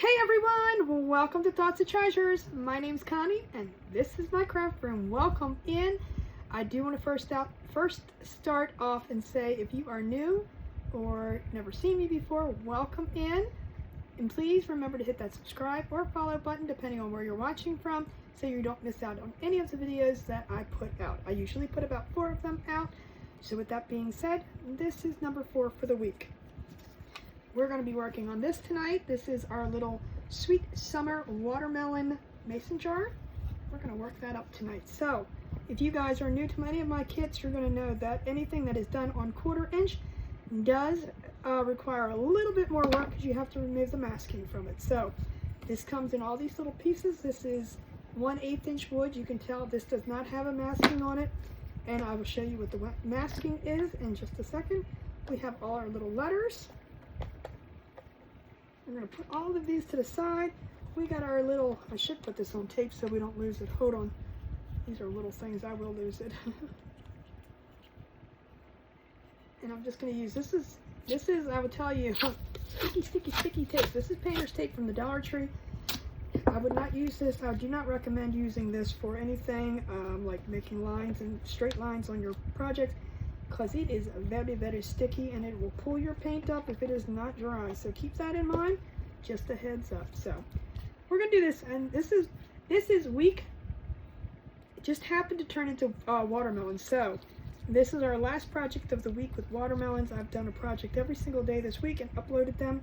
Hey everyone, welcome to Thoughts of Treasures. My name's Connie and this is my craft room. Welcome in. I do want to first start off and say if you are new or never seen me before, welcome in. And please remember to hit that subscribe or follow button depending on where you're watching from so you don't miss out on any of the videos that I put out. I usually put about 4 of them out. So with that being said, this is number 4 for the week. We're going to be working on this tonight. This is our little Sweet Summer Watermelon Mason jar. We're going to work that up tonight. So, if you guys are new to any of my kits, you're going to know that anything that is done on 1/4 inch does require a little bit more work because you have to remove the masking from it. So, this comes in all these little pieces. This is 1/8 inch wood. You can tell this does not have a masking on it. And I will show you what the masking is in just a second. We have all our little letters. We're going to put all of these to the side. We got our little, I should put this on tape so we don't lose it. Hold on. These are little things, I will lose it. And I'm just going to use, this is, I would tell you, sticky tape. This is painter's tape from the Dollar Tree. I would not use this. I do not recommend using this for anything like making lines and straight lines on your project, because it is very sticky and it will pull your paint up if it is not dry. So keep that in mind, just a heads up. So we're gonna do this, and this is week, it just happened to turn into watermelons. So this is our last project of the week with watermelons. I've done a project every single day this week and uploaded them.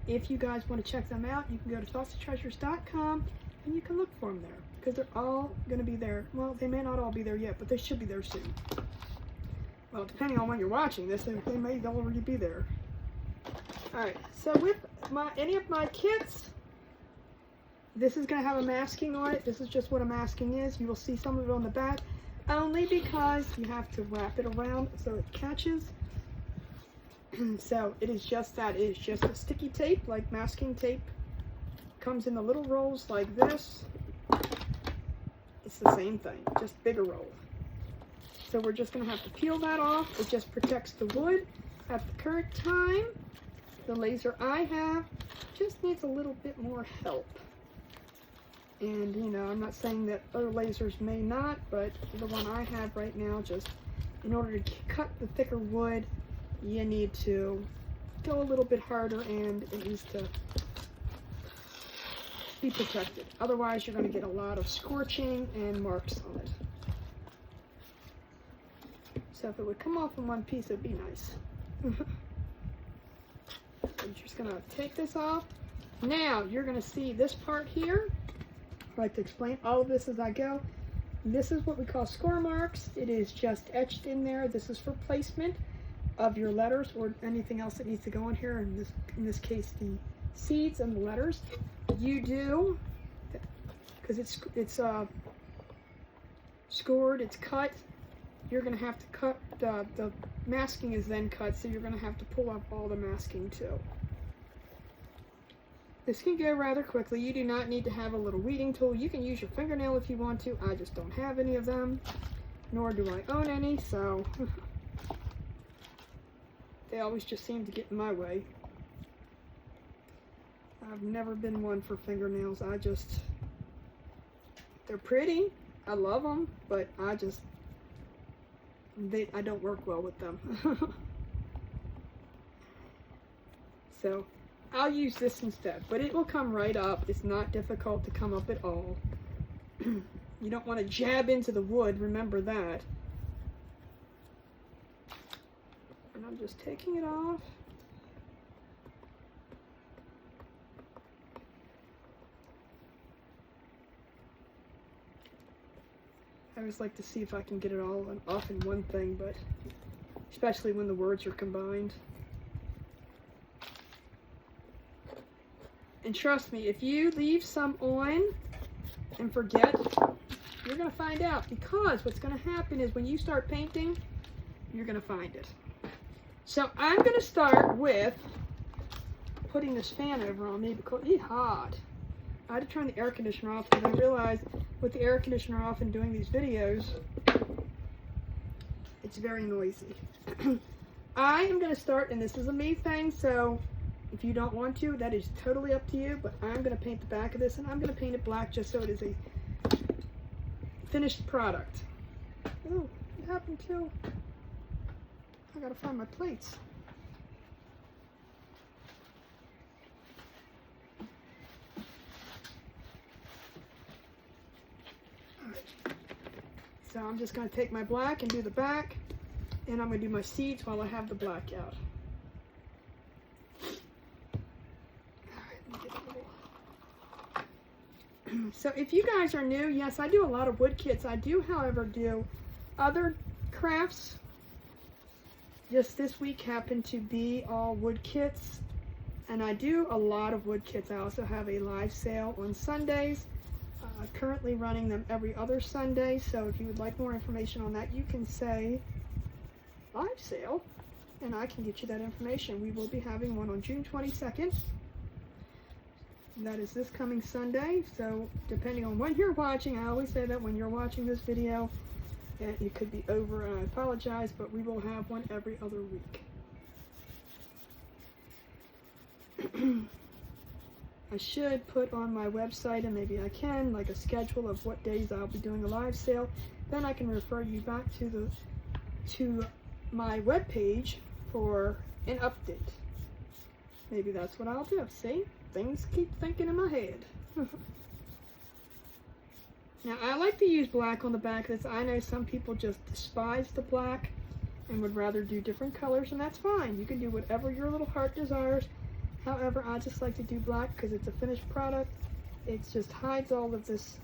If you guys want to check them out, you can go to thoughtsoftreasures.com and you can look for them there, because they're all going to be there. Well, they may not all be there yet, but they should be there soon. Well, depending on when you're watching this, they may already be there. Alright, so with any of my kits, this is going to have a masking on it. This is just what a masking is. You will see some of it on the back, only because you have to wrap it around so it catches. So it is just that. It is just a sticky tape, like masking tape. Comes in the little rolls like this. It's the same thing, just bigger roll. So we're just going to have to peel that off. It just protects the wood. At the current time, the laser I have just needs a little bit more help. And, you know, I'm not saying that other lasers may not, but the one I have right now, just in order to cut the thicker wood, you need to go a little bit harder and it needs to be protected. Otherwise, you're going to get a lot of scorching and marks on it. So if it would come off in one piece, it'd be nice. I'm just going to take this off. Now, you're going to see this part here. I like to explain all of this as I go. This is what we call score marks. It is just etched in there. This is for placement of your letters or anything else that needs to go in here. In this case, the seeds and the letters. You do, because it's scored, it's cut. You're going to have to cut, the masking is then cut, so you're going to have to pull up all the masking too. This can go rather quickly. You do not need to have a little weeding tool. You can use your fingernail if you want to. I just don't have any of them, nor do I own any, so they always just seem to get in my way. I've never been one for fingernails. They're pretty. I love them, but I don't work well with them. So I'll use this instead, but it will come right up. It's not difficult to come up at all. You don't want to jab into the wood, remember that. And I'm just taking it off. I always like to see if I can get it all off in one thing, but especially when the words are combined. And trust me, if you leave some on and forget, you're going to find out, because what's going to happen is when you start painting, you're going to find it. So I'm going to start with putting this fan over on me because it's hot. I had to turn the air conditioner off because I realized with the air conditioner off and doing these videos, it's very noisy. I am going to start, and this is a me thing, so If you don't want to, that is totally up to you, but I'm going to paint the back of this, and I'm going to paint it black just so it is a finished product. Oh, what happened to? I got to find my plates. So I'm just going to take my black and do the back, and I'm going to do my seeds while I have the black out. So if you guys are new, yes, I do a lot of wood kits. I do, however, do other crafts. Just this week happened to be all wood kits, and I do a lot of wood kits. I also have a live sale on Sundays. Currently running them every other Sunday, so if you would like more information on that, you can say live sale, and I can get you that information. We will be having one on June 22nd. That is this coming Sunday, so depending on when you're watching, I always say that when you're watching this video, it could be over, and I apologize, but we will have one every other week. I should put on my website, and maybe I can, like a schedule of what days I'll be doing a live sale. Then I can refer you back to my webpage for an update. Maybe that's what I'll do. See? Things keep thinking in my head. Now, I like to use black on the back of this. I know some people just despise the black and would rather do different colors, and that's fine. You can do whatever your little heart desires. However, I just like to do black because it's a finished product. It just hides all of this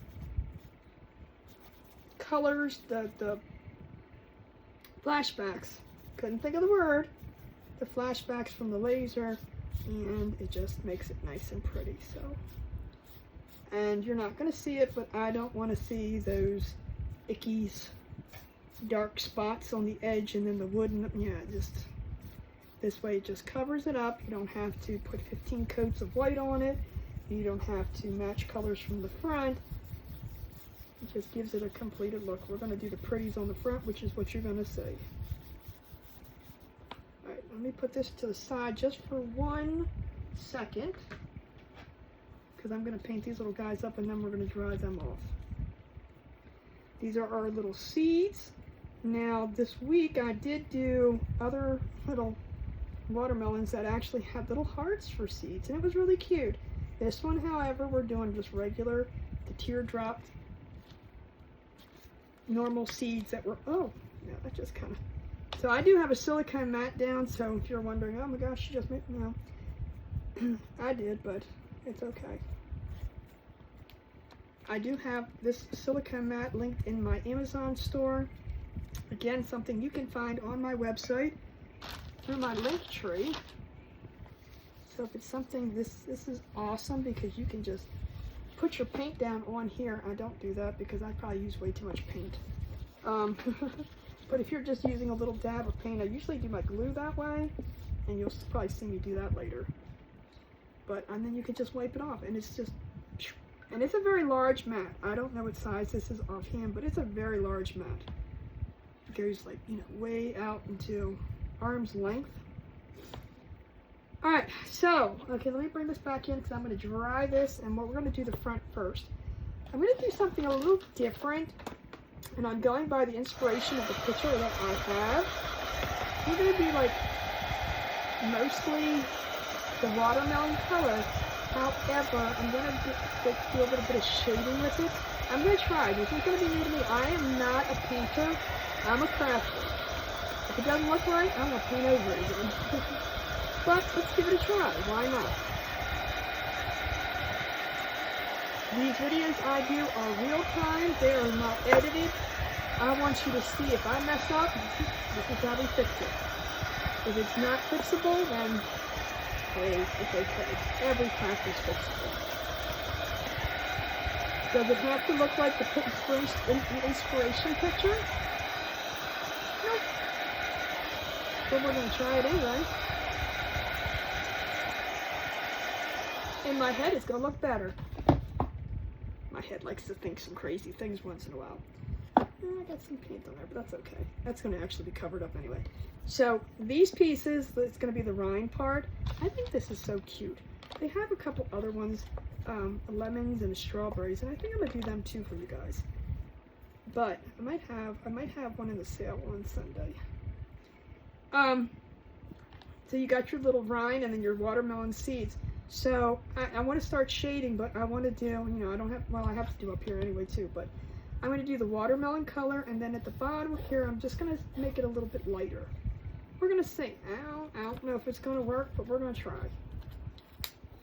colors, the flashbacks. Couldn't think of the word. The flashbacks from the laser, and it just makes it nice and pretty. So, and you're not going to see it, but I don't want to see those icky dark spots on the edge and then the wood. And yeah, just this way it just covers it up. You don't have to put 15 coats of white on it. You don't have to match colors from the front. It just gives it a completed look. We're going to do the pretties on the front, which is what you're going to see. Alright, let me put this to the side just for 1 second, because I'm going to paint these little guys up and then we're going to dry them off. These are our little seeds. Now this week I did do other little watermelons that actually had little hearts for seeds, and it was really cute. This one, however, we're doing just regular, the teardrop, normal seeds that were, oh, yeah, that just kind of, so I do have a silicone mat down, so if you're wondering, oh my gosh, she just made, no, I did, but it's okay. I do have this silicone mat linked in my Amazon store. Again, something you can find on my website through my link tree. So if it's something, this is awesome because you can just put your paint down on here. I don't do that because I probably use way too much paint. But if you're just using a little dab of paint, I usually do my glue that way, and you'll probably see me do that later. And then you can just wipe it off, and it's just, and it's a very large mat. I don't know what size this is offhand, but it's a very large mat. It goes like, you know, way out into arm's length. Alright, so, okay, let me bring this back in because I'm going to dry this, and we're going to do the front first. I'm going to do something a little different, and I'm going by the inspiration of the picture that I have. We're going to do like mostly the watermelon color. However, I'm going to do a little bit of shading with it. I'm going to try. This is going to be new to me. I am not a painter. I'm a crafter. If it doesn't look right, I'm going to paint over it again. But let's give it a try. Why not? These videos I do are real time. They are not edited. I want you to see if I mess up, this is how we fix it. If it's not fixable, then hey, it's okay. Every craft is fixable. Does it have to look like the inspiration picture? Nope. But we're going to try it anyway. In my head, it's going to look better. My head likes to think some crazy things once in a while. I got some paint on there, but that's okay. That's going to actually be covered up anyway. So these pieces, it's going to be the rind part. I think this is so cute. They have a couple other ones, lemons and strawberries, and I think I'm going to do them too for you guys. But I might have one in the sale on Sunday. So you got your little rind and then your watermelon seeds. So I want to start shading, but I want to do, you know, I don't have, well, I have to do up here anyway too, but I'm going to do the watermelon color, and then at the bottom here, I'm just going to make it a little bit lighter. We're going to see. I don't know if it's going to work, but we're going to try.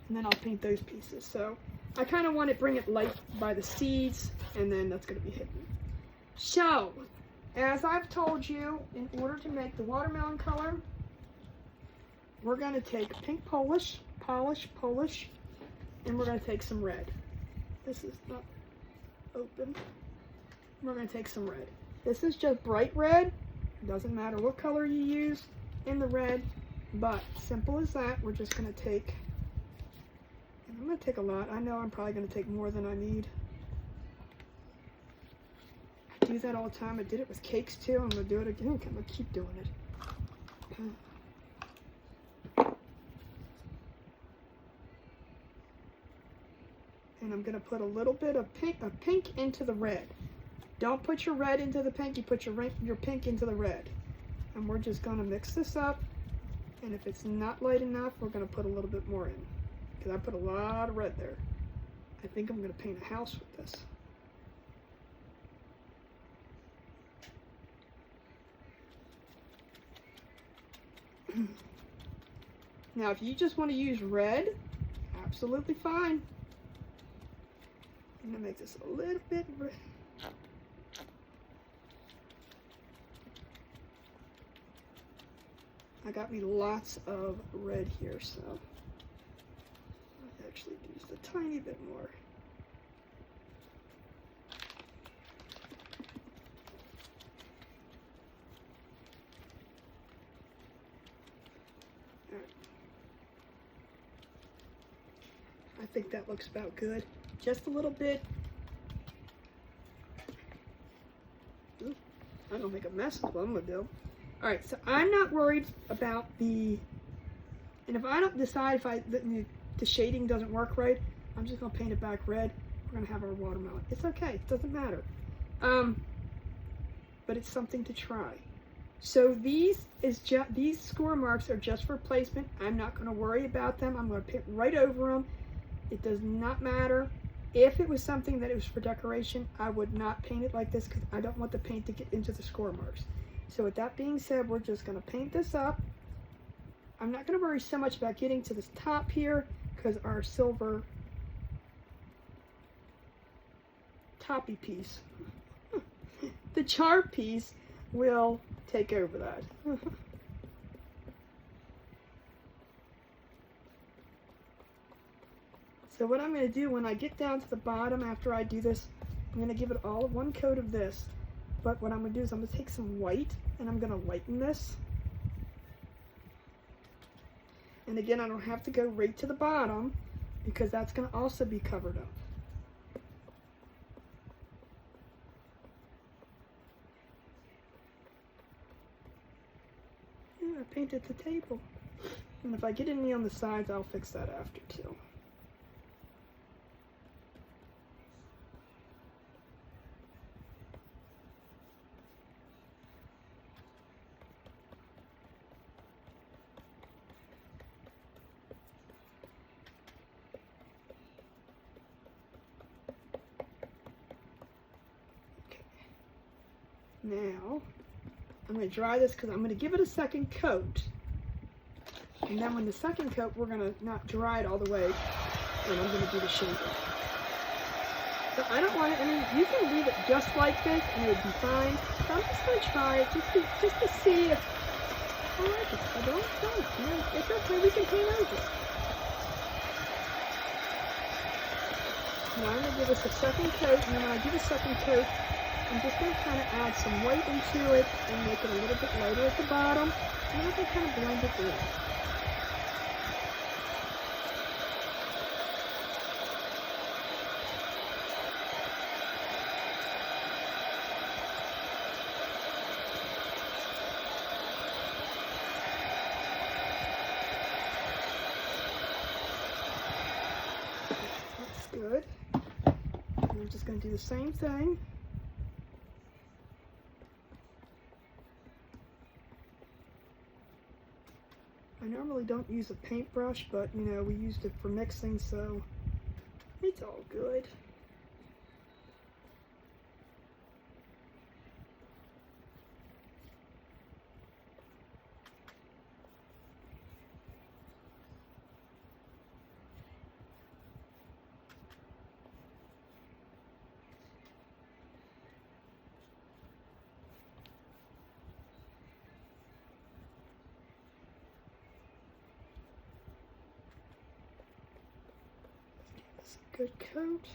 And then I'll paint those pieces. So I kind of want to bring it light by the seeds, and then that's going to be hidden. So, as I've told you, in order to make the watermelon color, we're going to take pink polish, and we're going to take some red. This is not open. We're going to take some red. This is just bright red. It doesn't matter what color you use in the red, but simple as that. We're just going to take, and I'm going to take a lot. I know I'm probably going to take more than I need. I do that all the time. I did it with cakes too. I'm going to do it again. I'm going to keep doing it. And I'm going to put a little bit of pink into the red. Don't put your red into the pink, you put your pink into the red. And we're just going to mix this up. And if it's not light enough, we're going to put a little bit more in. Because I put a lot of red there. I think I'm going to paint a house with this. Now, if you just want to use red, absolutely fine. I'm going to make this a little bit red. I got me lots of red here, so I actually used a tiny bit more. All right. I think that looks about good. Just a little bit. Ooh, I don't make a mess is what I'm going to do. All right, so I'm not worried about and if I don't decide the shading doesn't work right, I'm just gonna paint it back red. We're gonna have our watermelon. It's okay, it doesn't matter. But it's something to try. So these score marks are just for placement. I'm not gonna worry about them. I'm gonna paint right over them. It does not matter. If it was something that it was for decoration, I would not paint it like this because I don't want the paint to get into the score marks. So with that being said, we're just going to paint this up. I'm not going to worry so much about getting to this top here because our silver toppy piece, the char piece, will take over that. So what I'm going to do when I get down to the bottom after I do this, I'm going to give it all one coat of this. But what I'm going to do is I'm going to take some white and I'm going to lighten this. And again, I don't have to go right to the bottom because that's going to also be covered up. Yeah, I painted the table. And if I get any on the sides, I'll fix that after too. Now, I'm going to dry this because I'm going to give it a second coat. And then when the second coat, we're going to not dry it all the way, and I'm going to do the shading. So I don't want it, I mean, you can leave it just like this, and it would be fine. So I'm just going to try it just to see if I like it. If I don't, you know, it's okay, we can paint over it. Now I'm going to give this a second coat, and then when I do the second coat, I'm just going to kind of add some white into it and make it a little bit lighter at the bottom. And then I can kind of blend it in. good. And I'm just going to do the same thing. I normally don't use a paintbrush, but you know, we used it for mixing, so it's all good. Good coat.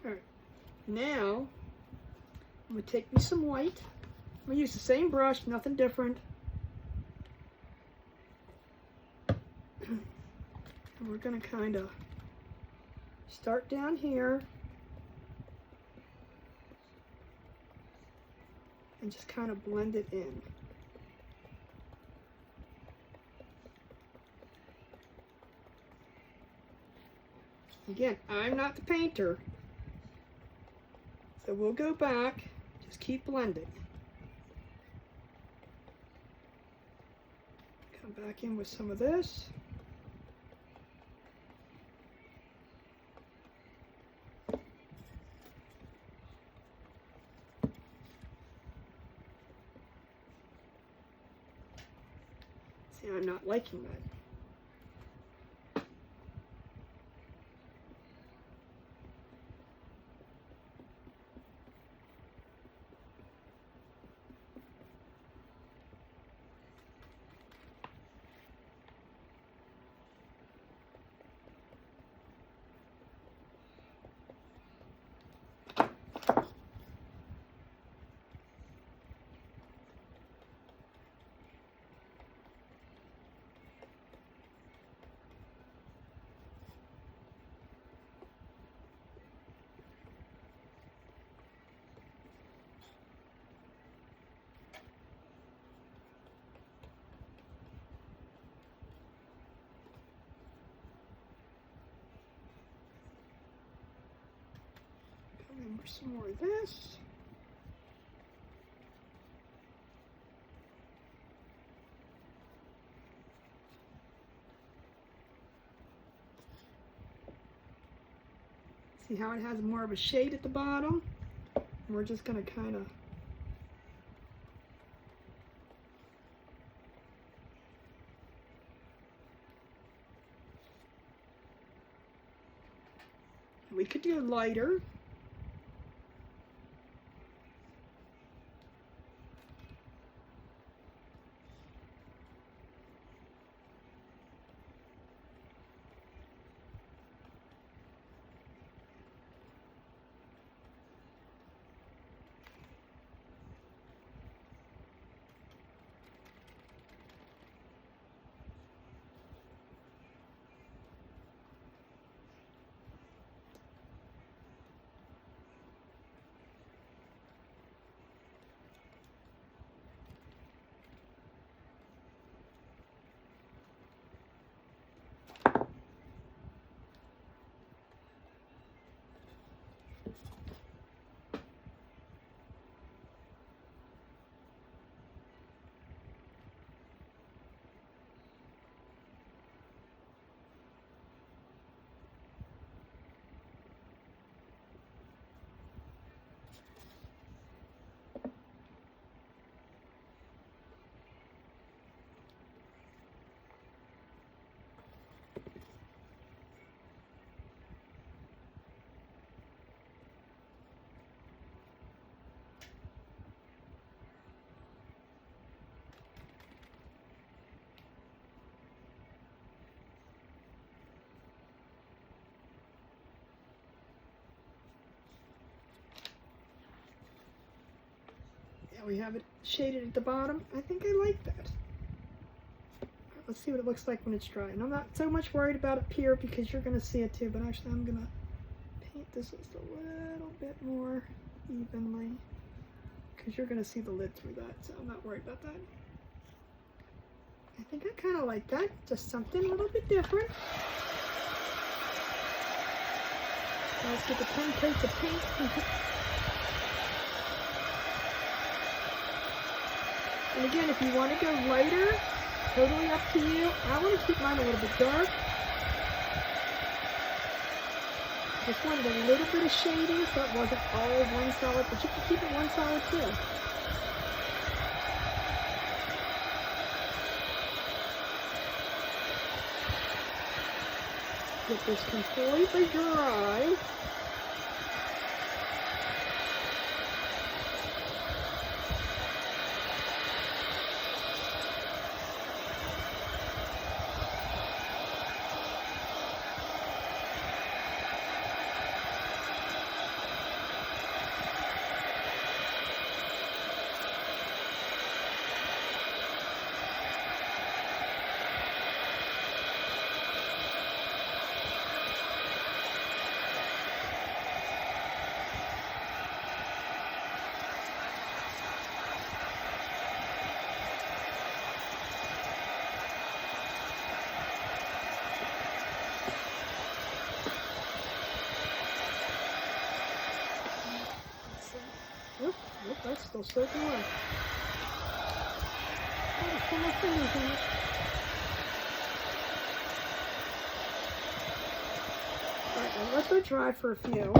All right, now I'm going to take me some white. I'm going to use the same brush, nothing different. And we're going to kind of start down here and just kind of blend it in. Again, I'm not the painter, so we'll go back, just keep blending. Come back in with some of this. See, I'm not liking that. Remember some more of this. See how it has more of a shade at the bottom? And we're just going to kind of we could do lighter. We have it shaded at the bottom. I think I like that. Let's see what it looks like when it's dry. And I'm not so much worried about up here because you're going to see it too, but actually I'm going to this just a little bit more evenly, because you're going to see the lid through that, so I'm not worried about that. I think I kind of like that, just something a little bit different. Now let's get the 10 coats of paint. And again, if you want to go lighter, totally up to you. I want to keep mine a little bit dark. Just wanted a little bit of shading so it wasn't all one solid, but you can keep it one solid too. Get this completely dry. Nope, that's still soaking wet. Oh, still my fingers in it. Alright, now let that dry for a few.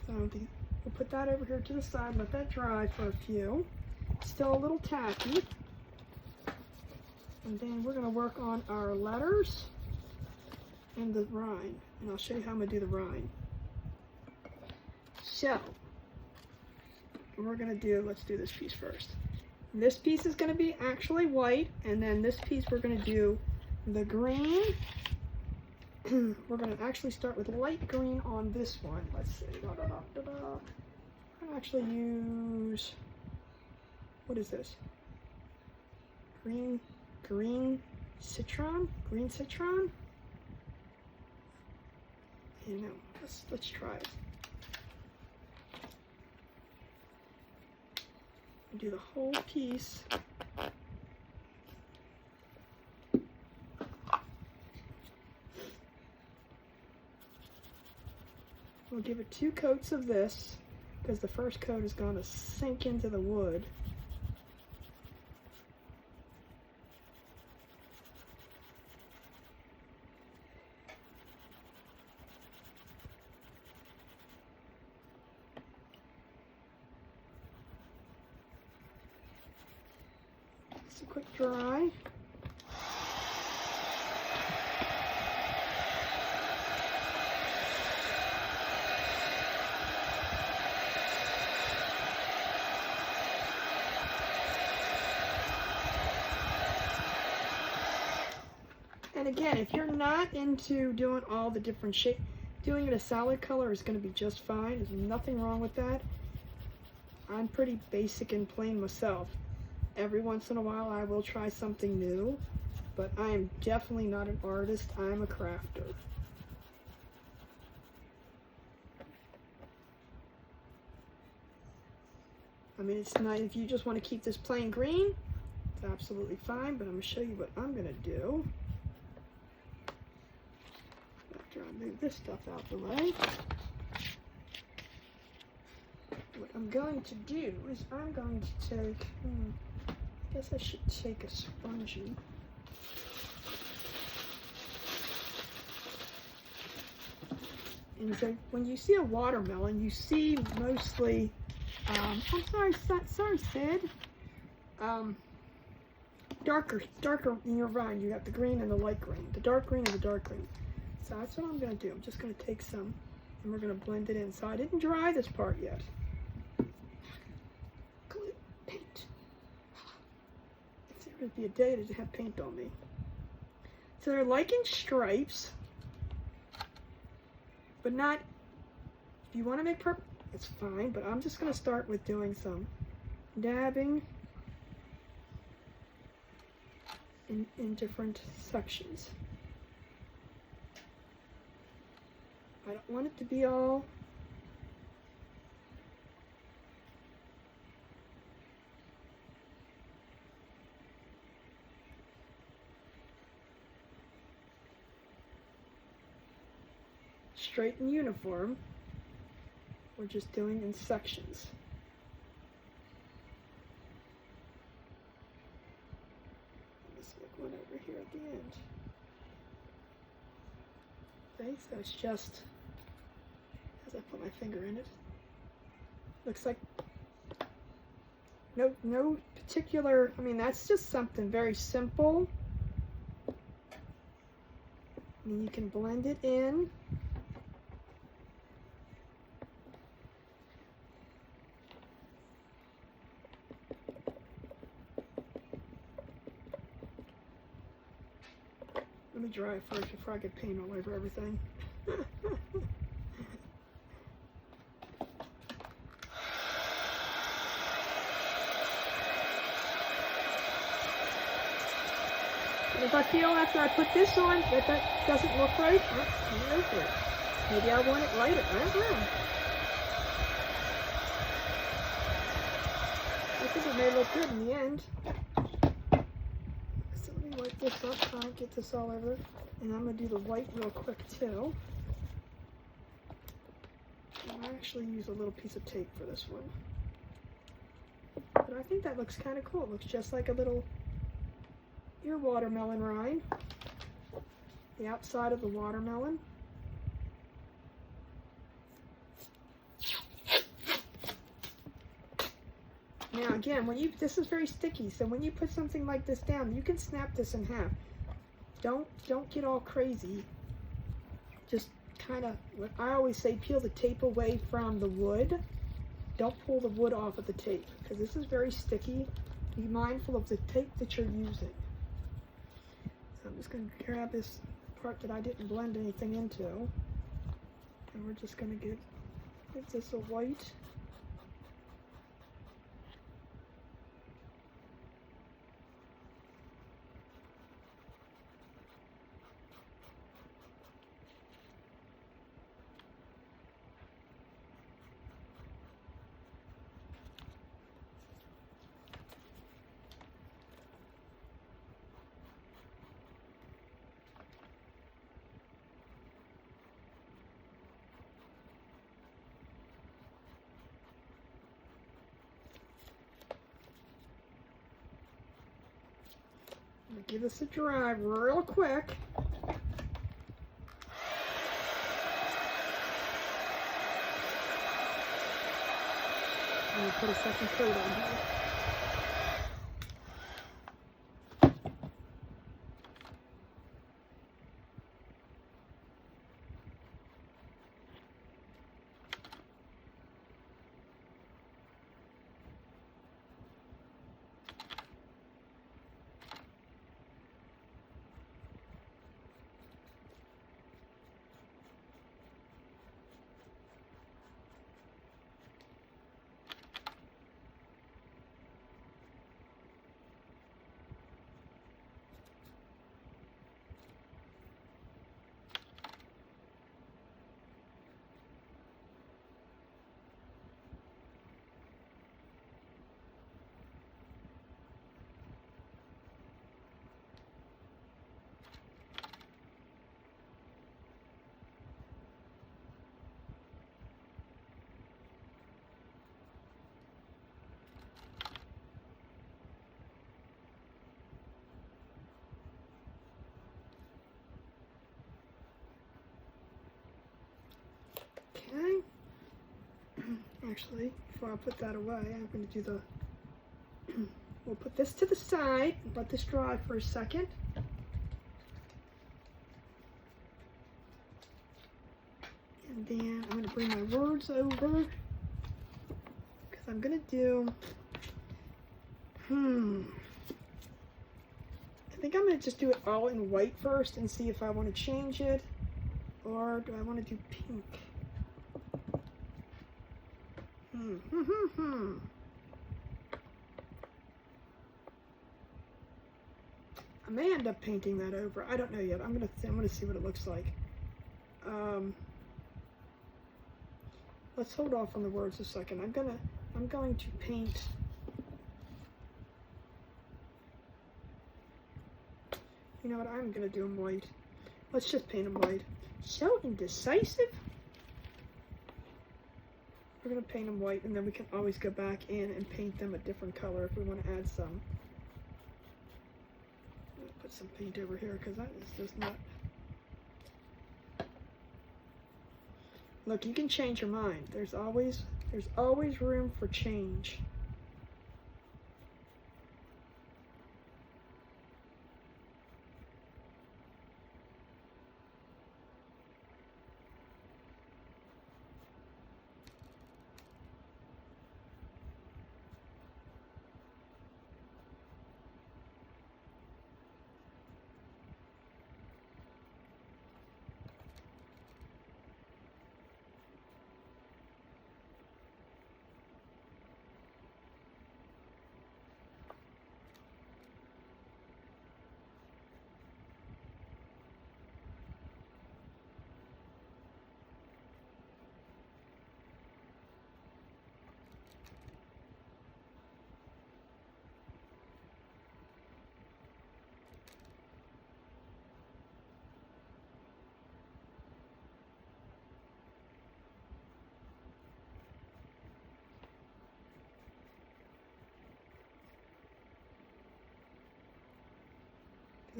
So we'll put that over here to the side, let that dry for a few. Still a little tacky. And then we're going to work on our letters and the rind. And I'll show you how I'm going to do the rind. So, we're going to do, let's do this piece first. This piece is going to be actually white, and then this piece we're going to do the green. We're going to actually start with light green on this one. Let's see. I'm going to actually use, what is this? Green citron? Green citron? You know, let's try it. Do the whole piece. We'll give it 2 coats of this because the first coat is going to sink into the wood. A quick dry. And again, if you're not into doing all the different shapes, doing it a solid color is going to be just fine. There's nothing wrong with that. I'm pretty basic and plain myself. Every once in a while I will try something new, but I am definitely not an artist, I'm a crafter. I mean, it's not, if you just want to keep this plain green, it's absolutely fine, but I'm going to show you what I'm going to do. After I move this stuff out the way. What I'm going to do is I'm going to take, I guess I should take a spongy. And so when you see a watermelon, you see mostly, I'm sorry, Sid. Darker in your rind. You got the green and the light green, the dark green and the dark green. So that's what I'm going to do. I'm just going to take some and we're going to blend it in. So I didn't dry this part yet. Glue, paint. If there would be a day to have paint on me. So they're like in stripes, but not, if you want to make purple, it's fine, but I'm just going to start with doing some dabbing in different sections. I don't want it to be all straight and uniform. We're just doing in sections. Let's make one over here at the end. Okay, so it's just, as I put my finger in it, looks like no particular, I mean, that's just something very simple. And you can blend it in. Let me dry it first before I get paint all over everything. And if I feel after I put this on that that doesn't look right, I'll go for it. Maybe I want it lighter. I don't know. I think it may look good in the end. So let me wipe this up, try and get this all over. And I'm going to do the white real quick too. And I actually use a little piece of tape for this one. But I think that looks kind of cool. It looks just like a little ear watermelon rind. The outside of the watermelon. Now again, this is very sticky, so when you put something like this down, you can snap this in half. Don't get all crazy. Just kind of, what I always say, peel the tape away from the wood. Don't pull the wood off of the tape, because this is very sticky. Be mindful of the tape that you're using. So I'm just going to grab this part that I didn't blend anything into, and we're just going to give this a white. Give this a dry real quick. I'm going to put a second coat on here. Okay. Actually, before I put that away, I'm going to do the, we'll put this to the side, let this dry for a second. And then I'm going to bring my words over, because I'm going to do, I think I'm going to just do it all in white first and see if I want to change it, or do I want to do pink? I may end up painting that over. I don't know yet. I'm gonna see what it looks like. let's hold off on the words a second. I'm going to paint. You know what? I'm gonna do them white. Let's just paint them white. So indecisive. We're gonna paint them white, and then we can always go back in and paint them a different color if we want to add some. Put some paint over here because that is just not. Look, you can change your mind. There's always room for change.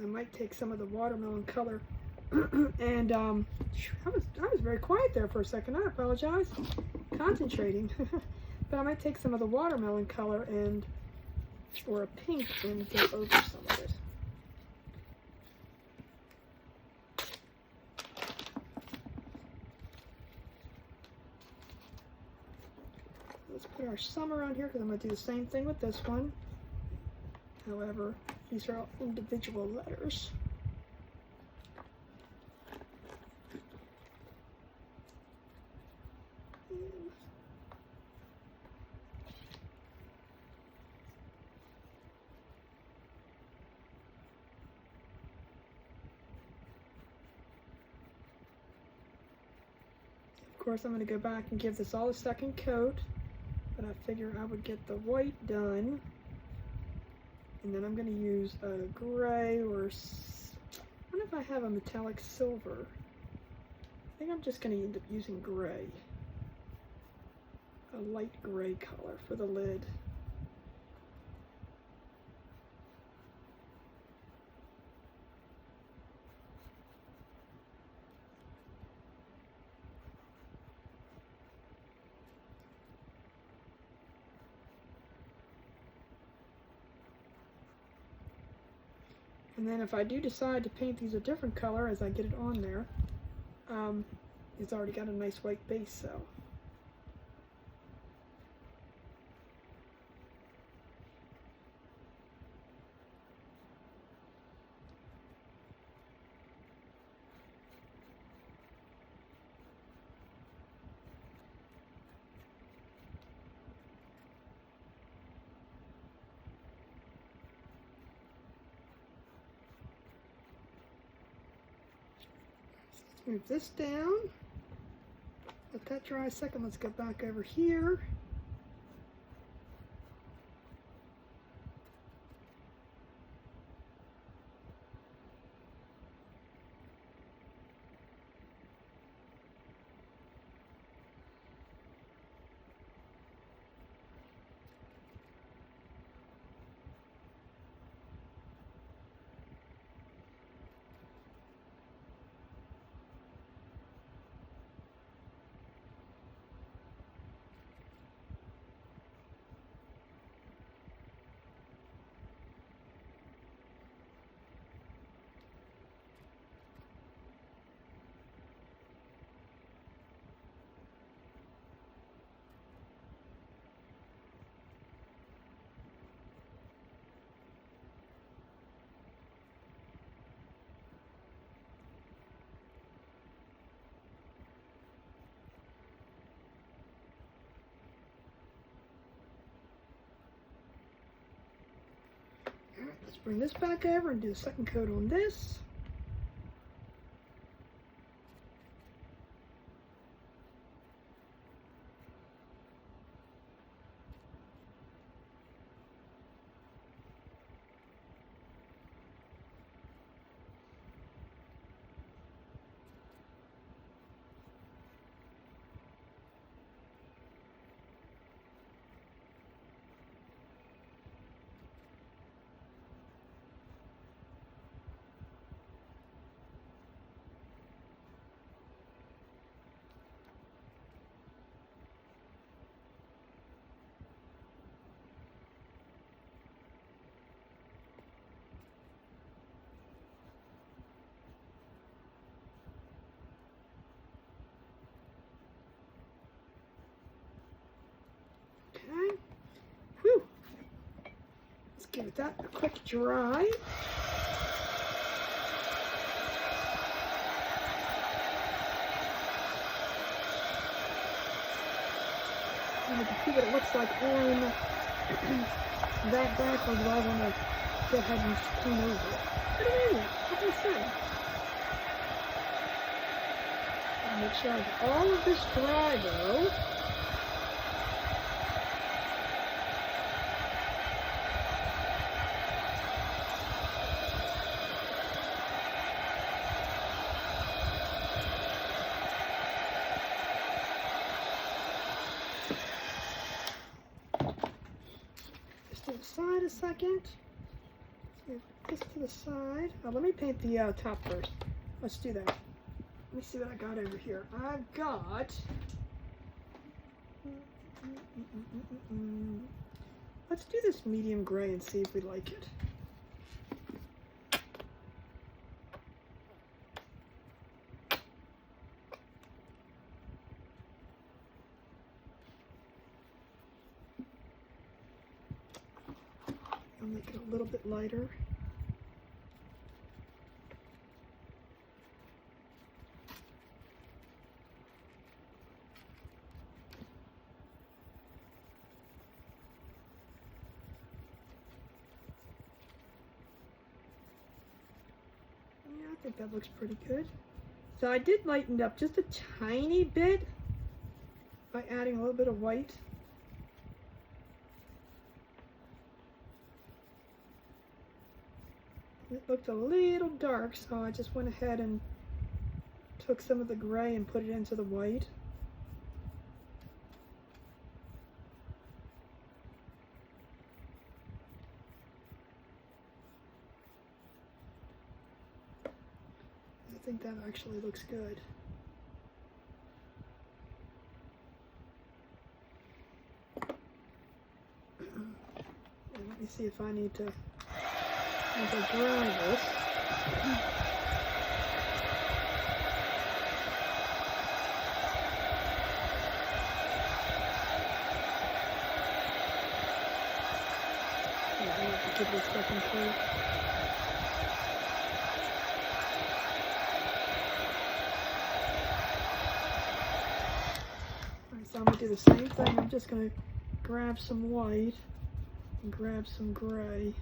I might take some of the watermelon color and I was very quiet there for a second. I apologize. Concentrating. But I might take some of the watermelon color and or a pink and go over some of it. Let's put our summer on here because I'm going to do the same thing with this one. However, these are all individual letters. Of course, I'm going to go back and give this all a second coat, but I figure I would get the white done. And then I'm going to use a gray or, I wonder if I have a metallic silver. I think I'm just going to end up using gray. A light gray color for the lid. And then if I do decide to paint these a different color as I get it on there, it's already got a nice white base, so. Move this down. Let that dry a second. Let's go back over here. Let's bring this back over and do a second coat on this. give that a quick dry. And you can see what it looks like on that background, but I want to go ahead and paint over it. What do you mean? What can I say? I'll make sure I have all of this dry though. To the side a second. Move this to the side. Oh, let me paint the top first. Let's do that. Let me see what I got over here. I've got. Let's do this medium gray and see if we like it. I'll make it a little bit lighter. Yeah, I think that looks pretty good. So I did lighten it up just a tiny bit by adding a little bit of white. It looked a little dark, so I just went ahead and took some of the gray and put it into the white. I think that actually looks good. And let me see if I need to dry this. Give this a second coat. Alright, so I'm going to do the same thing. I'm just going to grab some white and grab some gray.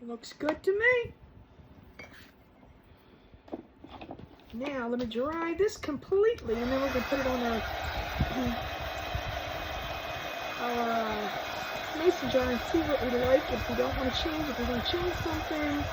Looks good to me. Now let me dry this completely, and then we're going to put it on our mason jar and see what we like. If we don't want to change, if we want to change something.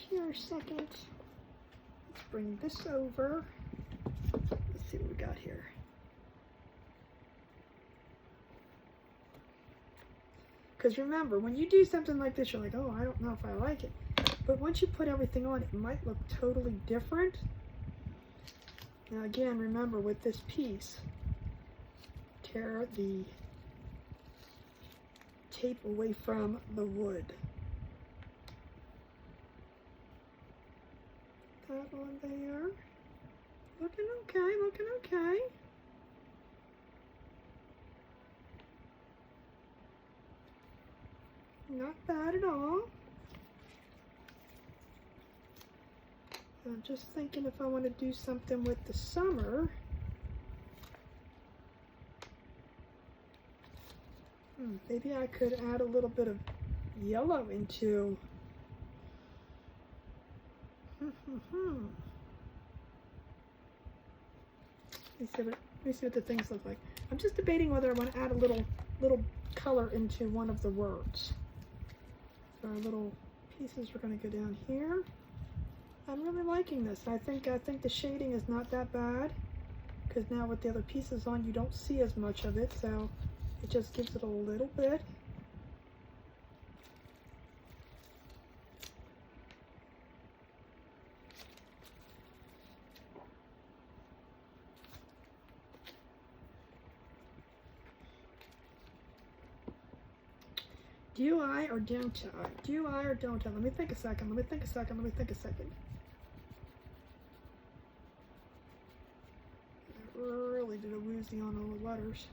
Here a second. Let's bring this over. Let's see what we got here. Because remember, when you do something like this, you're like, oh, I don't know if I like it. But once you put everything on, it might look totally different. Now again, remember with this piece, tear the tape away from the wood. That one there. Looking okay, looking okay. Not bad at all. I'm just thinking if I want to do something with the summer, Maybe I could add a little bit of yellow into. Let me see what the things look like. I'm just debating whether I want to add a little color into one of the words. So our little pieces are going to go down here. I'm really liking this. I think the shading is not that bad, because now with the other pieces on, you don't see as much of it, so it just gives it a little bit. Do I or don't I? Do I or don't I? Let me think a second. Let me think a second. Let me think a second. I really did a woozy on all the letters.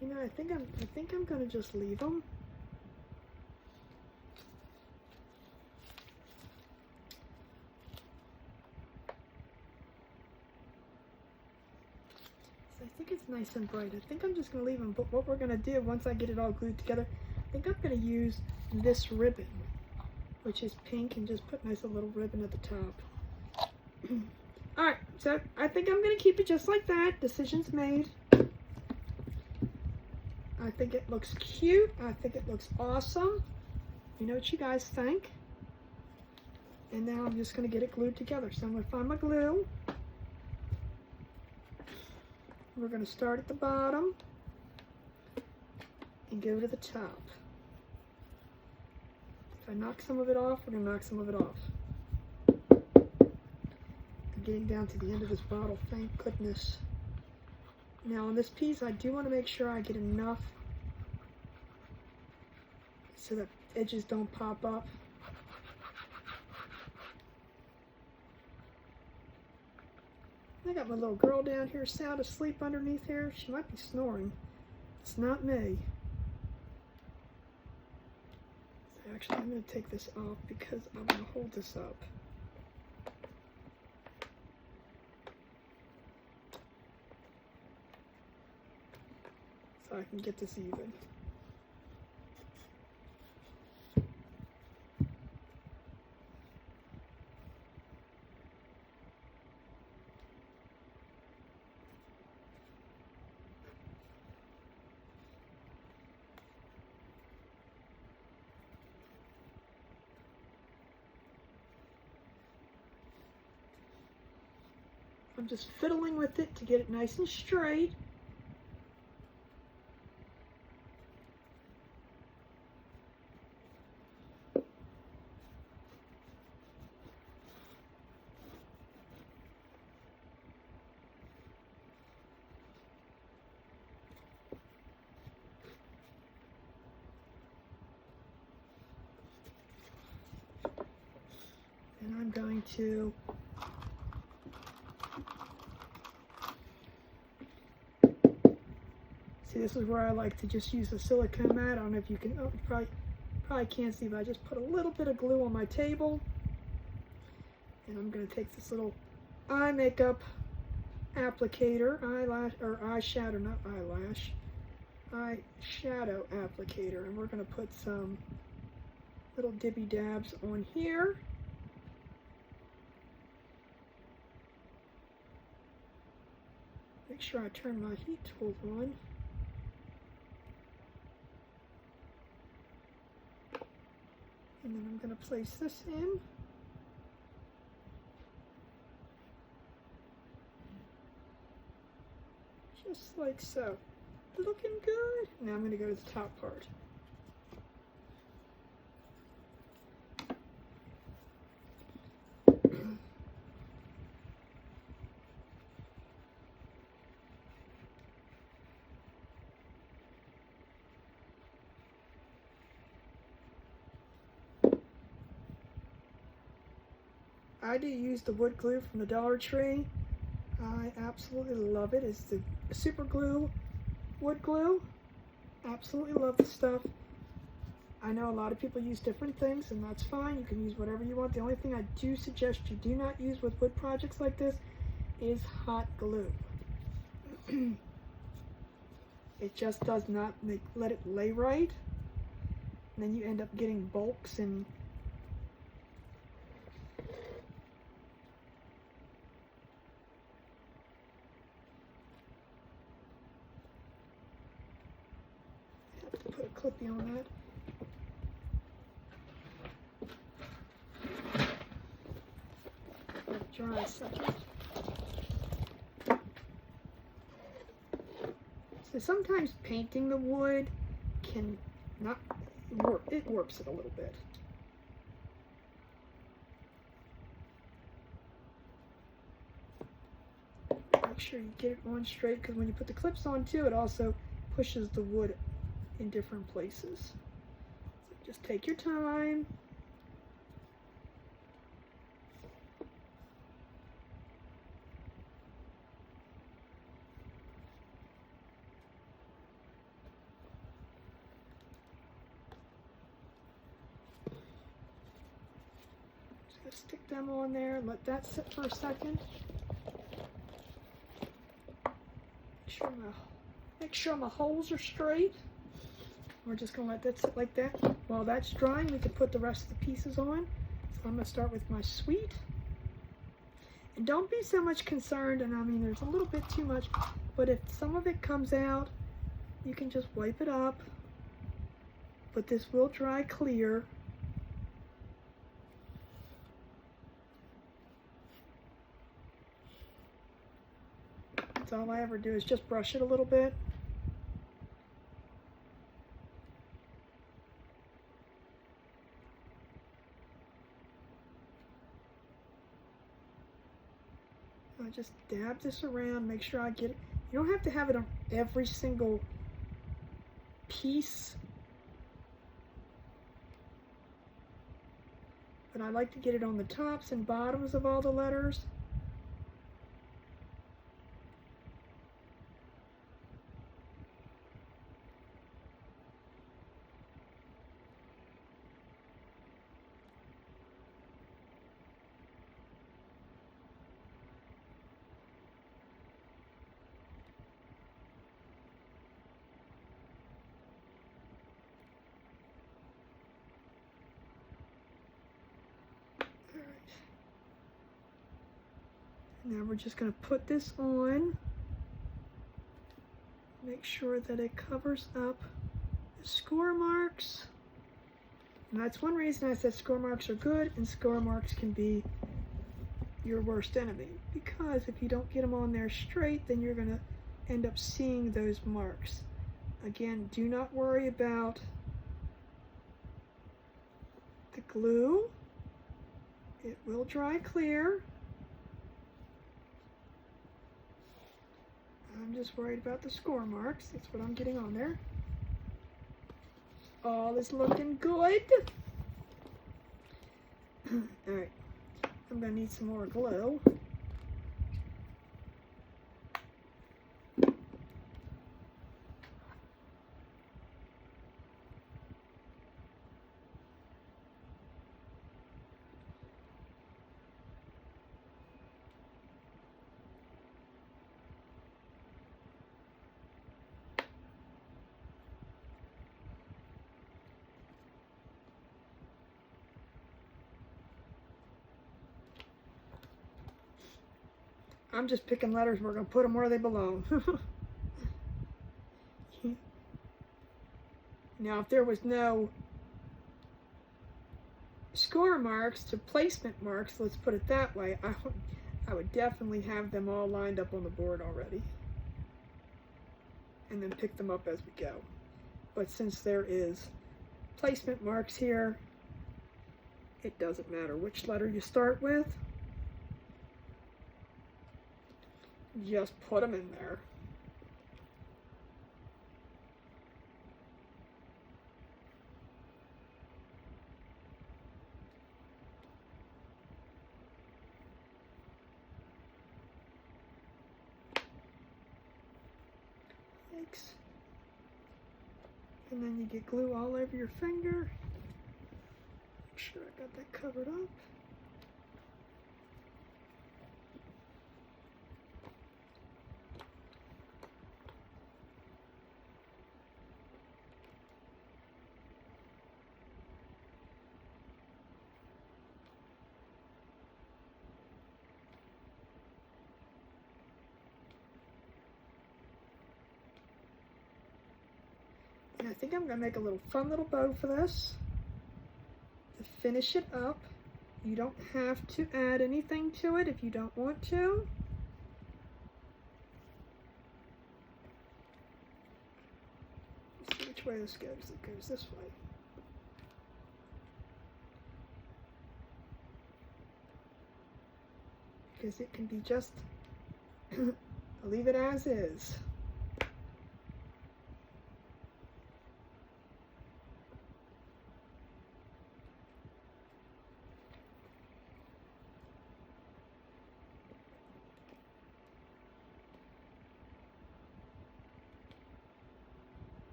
You know, I think I'm gonna just leave them. So I think it's nice and bright. I think I'm just gonna leave them. But what we're gonna do once I get it all glued together, I think I'm gonna use this ribbon, which is pink, and just put nice little ribbon at the top. Alright, so I think I'm going to keep it just like that. Decision's made. I think it looks cute. I think it looks awesome. You know what you guys think. And now I'm just going to get it glued together. So I'm going to find my glue. We're going to start at the bottom and go to the top. If I knock some of it off, we're going to knock some of it off. Getting down to the end of this bottle, thank goodness. Now on this piece, I do want to make sure I get enough so that edges don't pop up. I got my little girl down here sound asleep underneath here. She might be snoring. It's not me. So actually, I'm going to take this off because I'm going to hold this up. So I can get this even. I'm just fiddling with it to get it nice and straight. And I'm going to see, this is where I like to just use a silicone mat. I don't know if you can, oh, you probably can't see, but I just put a little bit of glue on my table. And I'm going to take this little eye makeup applicator, eyeshadow, not eyelash, eyeshadow applicator. And we're going to put some little dibby dabs on here. Make sure I turn my heat tools on. And then I'm going to place this in. Just like so. Looking good. Now I'm going to go to the top part. I do use the wood glue from the Dollar Tree. I absolutely love it. It's the super glue, wood glue. Absolutely love the stuff. I know a lot of people use different things, and that's fine. You can use whatever you want. The only thing I do suggest you do not use with wood projects like this is hot glue. It just does not let it lay right. And then you end up getting bulks and have to put a clippy on that. Let it dry a second. So sometimes painting the wood can not warp, it warps it a little bit. Make sure you get it on straight, because when you put the clips on too, it also pushes the wood in different places. So just take your time. Just stick them on there, let that sit for a second. Make sure my holes are straight. We're just gonna let that sit like that. While that's drying, we can put the rest of the pieces on. So I'm gonna start with my sweet. And don't be so much concerned, and I mean there's a little bit too much, but if some of it comes out, you can just wipe it up. But this will dry clear. That's all I ever do, is just brush it a little bit. I just dab this around, make sure I get it. You don't have to have it on every single piece, but I like to get it on the tops and bottoms of all the letters. Now we're just going to put this on. Make sure that it covers up the score marks. And that's one reason I said score marks are good, and score marks can be your worst enemy. Because if you don't get them on there straight, then you're going to end up seeing those marks. Again, do not worry about the glue. It will dry clear. I'm just worried about the score marks. That's what I'm getting on there. All is looking good. Alright, I'm going to need some more glue. I'm just picking letters. We're going to put them where they belong. Now, if there was no score marks to placement marks, let's put it that way, I would definitely have them all lined up on the board already. And then pick them up as we go. But since there is placement marks here, it doesn't matter which letter you start with. Just put them in there. takes. And then you get glue all over your finger. Make sure I got that covered up. And I think I'm going to make a little fun little bow for this. To finish it up, you don't have to add anything to it if you don't want to. Let's see which way this goes. It goes this way. Because it can be just, leave it as is.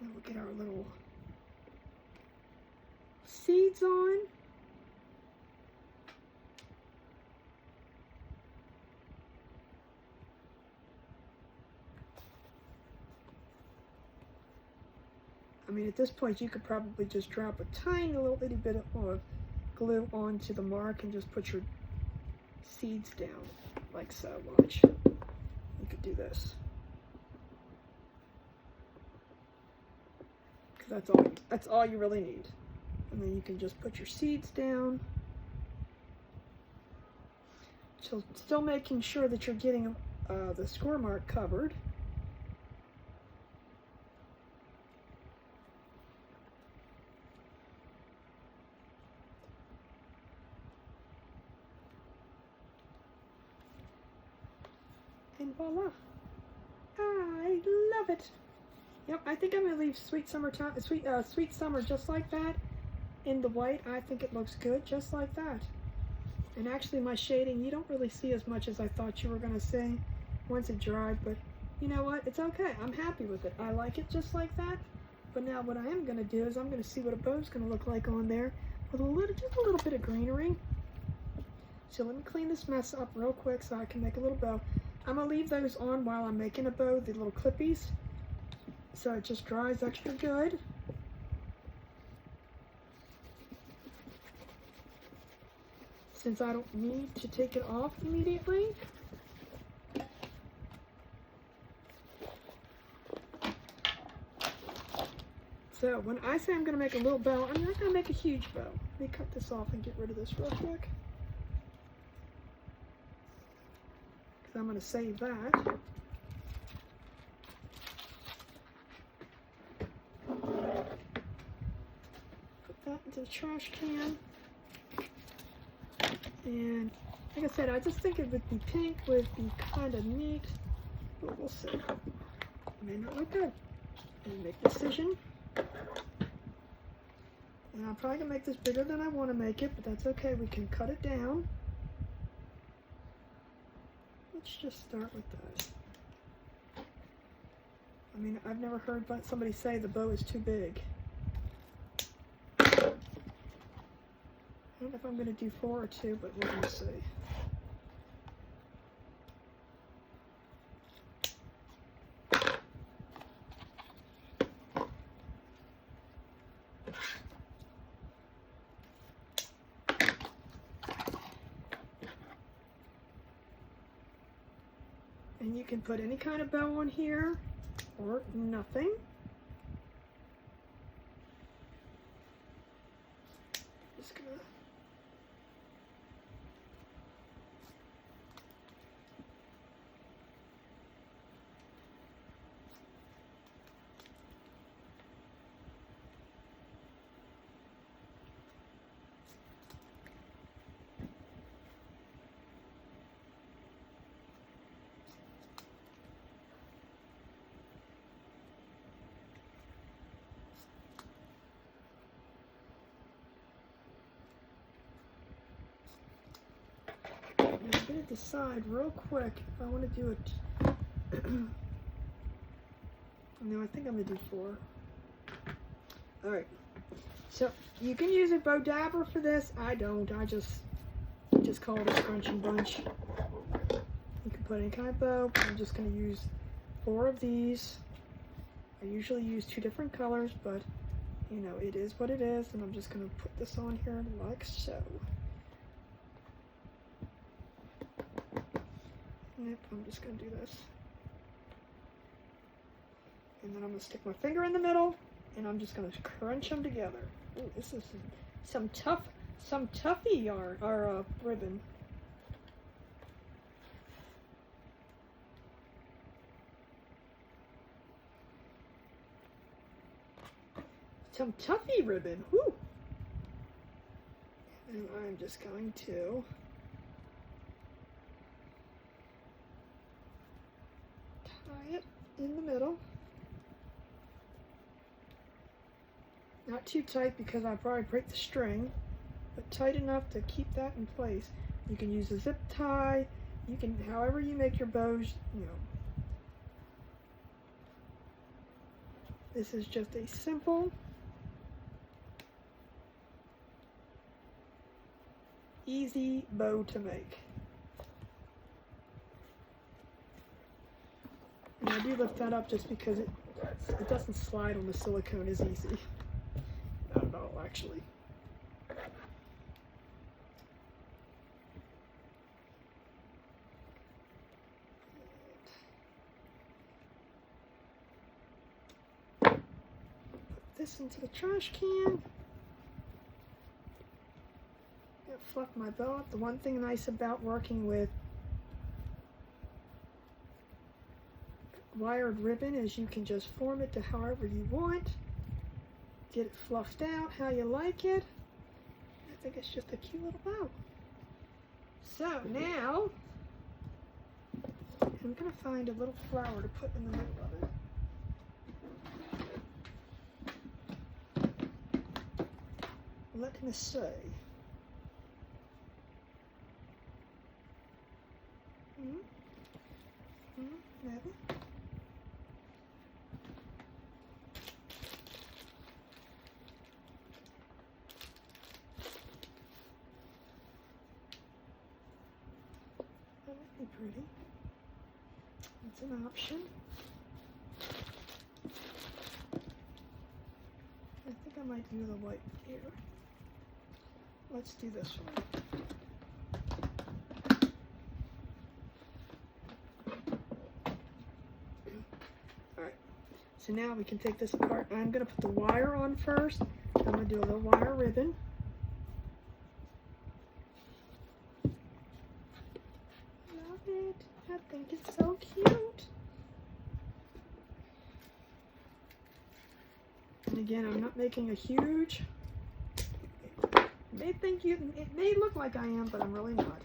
And we'll get our little seeds on. I mean, at this point, you could probably just drop a tiny little itty bit of glue onto the mark and just put your seeds down, like so. Watch. You could do this. That's all you really need. And then you can just put your seeds down. So still making sure that you're getting the score mark covered. And voila. I love it. Yep, I think I'm gonna leave Sweet Summer just like that in the white. I think it looks good just like that. And actually my shading, you don't really see as much as I thought you were gonna see once it dried, but you know what? It's okay. I'm happy with it. I like it just like that. But now what I am gonna do is I'm gonna see what a bow's gonna look like on there with just a little bit of greenery. So let me clean this mess up real quick so I can make a little bow. I'm gonna leave those on while I'm making a bow, the little clippies. So it just dries extra good. Since I don't need to take it off immediately. So when I say I'm going to make a little bow, I'm not going to make a huge bow. Let me cut this off and get rid of this real quick. Because I'm going to save that. That into the trash can. And like I said, I just think it would be pink would be kind of neat, but we'll see. It may not look good. And make a decision. And I'm probably gonna make this bigger than I want to make it, but that's okay. We can cut it down. Let's just start with that. I mean, I've never heard somebody say the bow is too big. I don't know if I'm going to do 4 or 2, but we're going to see. And you can put any kind of bow on here or nothing. Just gonna trying to decide real quick if I want to do it. No, I think I'm going to do 4. Alright. So, you can use a bow dabber for this. I don't. I just call it a scrunching bunch. You can put any kind of bow. I'm just going to use 4 of these. I usually use 2 different colors, but you know, it is what it is, and I'm just going to put this on here like so. Yep, I'm just going to do this. And then I'm going to stick my finger in the middle, and I'm just going to crunch them together. Ooh, this is some toughy yarn, or ribbon. Some toughy ribbon, whoo! And I'm just going to tie it in the middle. Not too tight because I'll probably break the string, but tight enough to keep that in place. You can use a zip tie, you can, however you make your bows, you know. This is just a simple, easy bow to make. And I do lift that up just because it doesn't slide on the silicone as easy. Not at all, actually. Put this into the trash can. Fluff my bow up. The one thing nice about working with wired ribbon is you can just form it to however you want. Get it fluffed out how you like it. I think it's just a cute little bow. So now I'm going to find a little flower to put in the middle of it. Let me see. Maybe. That might be pretty. It's an option. I think I might do the white here. Let's do this one. So now we can take this apart. I'm going to put the wire on first. I'm going to do a little wire ribbon. Love it. I think it's so cute. And again, I'm not making a huge. It may look like I am, but I'm really not.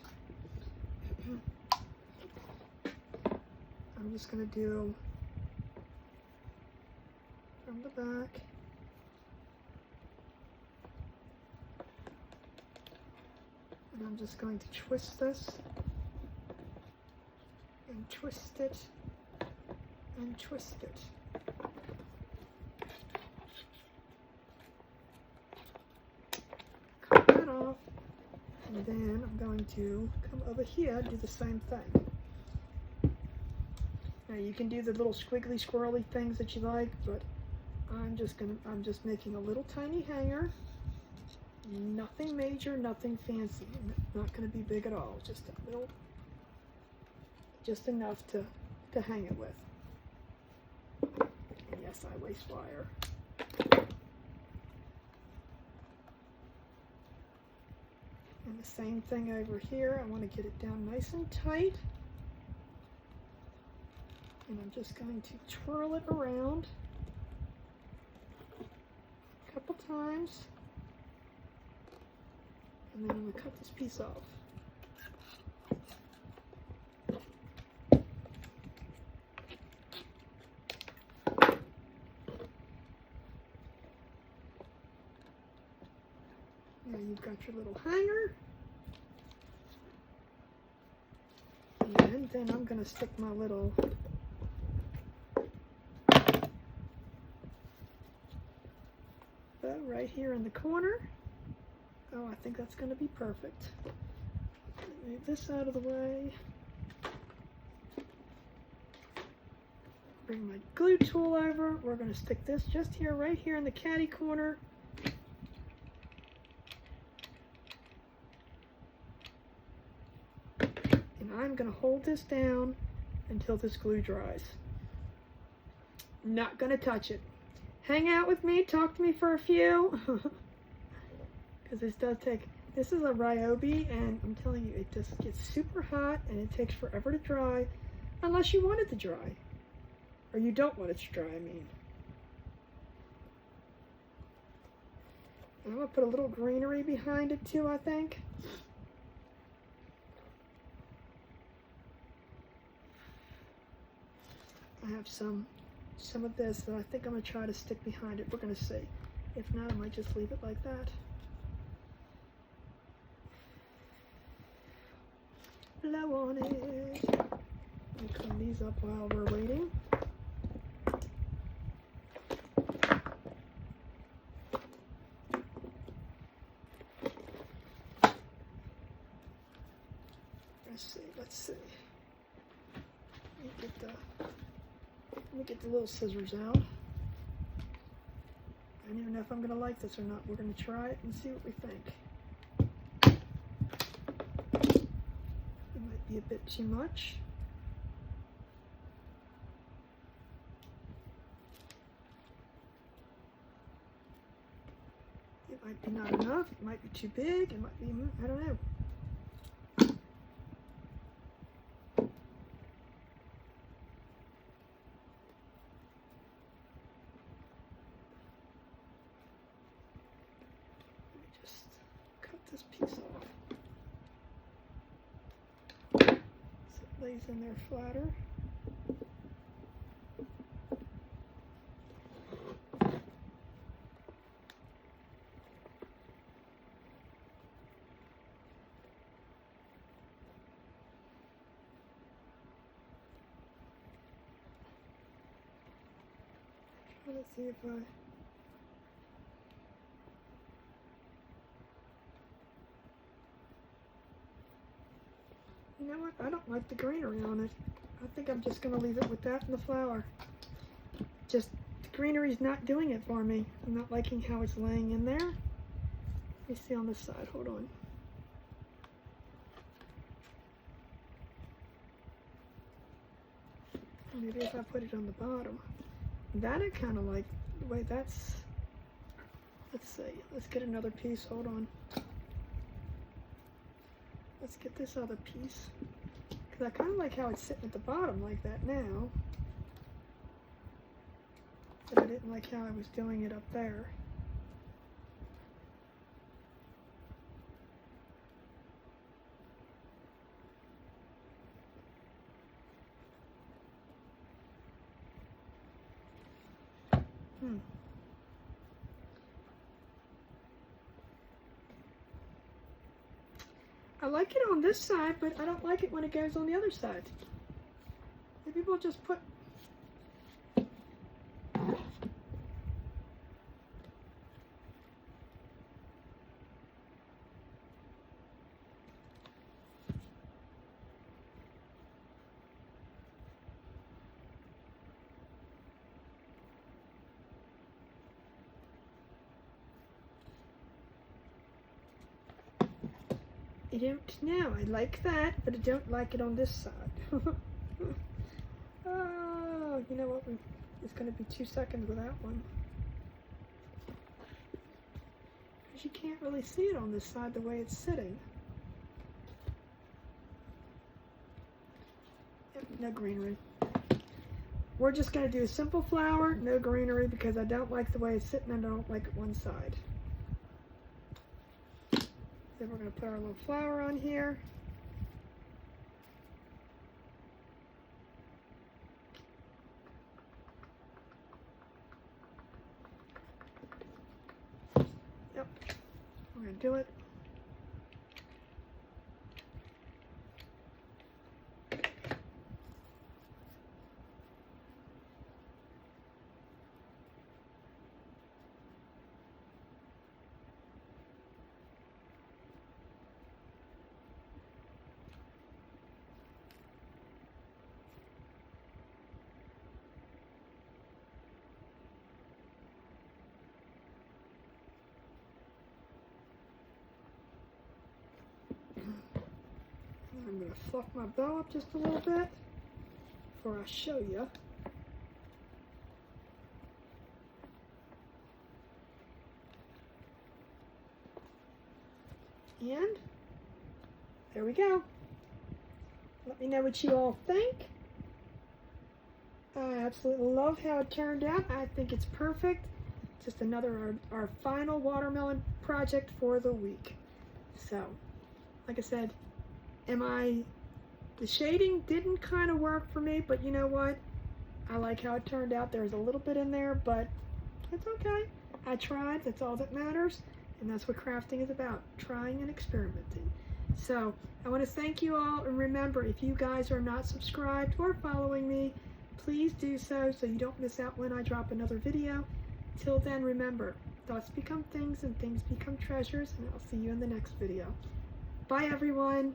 I'm just going to do from the back. And I'm just going to twist this and twist it and twist it. Cut that off, and then I'm going to come over here and do the same thing. Now you can do the little squiggly squirrely things that you like, but I'm just making a little tiny hanger. Nothing major, nothing fancy. Not gonna be big at all. Just a little, just enough to hang it with. And yes, I waste wire. And the same thing over here. I want to get it down nice and tight. And I'm just going to twirl it around a couple times. And then I'm going to cut this piece off. Now you've got your little hanger. And then I'm going to stick my little bow right here in the corner. Oh, I think that's going to be perfect. Move this out of the way. Bring my glue tool over. We're going to stick this just here, right here in the caddy corner. And I'm going to hold this down until this glue dries. Not going to touch it. Hang out with me, talk to me for a few. Because this does take, this is a Ryobi, and I'm telling you, it just gets super hot and it takes forever to dry, unless you want it to dry. Or you don't want it to dry, I mean. I'm going to put a little greenery behind it too, I think. I have some of this that I think I'm going to try to stick behind it. We're going to see. If not, I might just leave it like that. Blow on it. Let me clean these up while we're waiting. Let's see. Let me get the little scissors out. I don't even know if I'm going to like this or not. We're going to try it and see what we think. It might be a bit too much. It might be not enough. It might be too big. It might be, I don't know. This piece off. So it lays in there flatter. Try to see if you know what? I don't like the greenery on it. I think I'm just going to leave it with that and the flower. Just, the greenery's not doing it for me. I'm not liking how it's laying in there. Let me see on this side. Hold on. Maybe if I put it on the bottom. That I kind of like the way that's... Let's see. Let's get another piece. Hold on. Let's get this other piece, because I kind of like how it's sitting at the bottom like that now, but I didn't like how I was doing it up there. I like it on this side, but I don't like it when it goes on the other side. Maybe we'll just put... I don't know. I like that, but I don't like it on this side. Oh, you know what? It's going to be 2 seconds with that one. Because you can't really see it on this side the way it's sitting. Yep, no greenery. We're just going to do a simple flower, no greenery, because I don't like the way it's sitting and I don't like it one side. Then we're going to put our little flower on here. Yep, we're going to do it. going to fluff my bow up just a little bit before I show you. And there we go. Let me know what you all think. I absolutely love how it turned out. I think it's perfect. Just another our final watermelon project for the week. So, like I said, the shading didn't kind of work for me, but you know what? I like how it turned out. There's a little bit in there, but it's okay. I tried. That's all that matters. And that's what crafting is about, trying and experimenting. So I want to thank you all, and remember, if you guys are not subscribed or following me, please do so you don't miss out when I drop another video. Till then, remember, thoughts become things and things become treasures, and I'll see you in the next video. Bye everyone.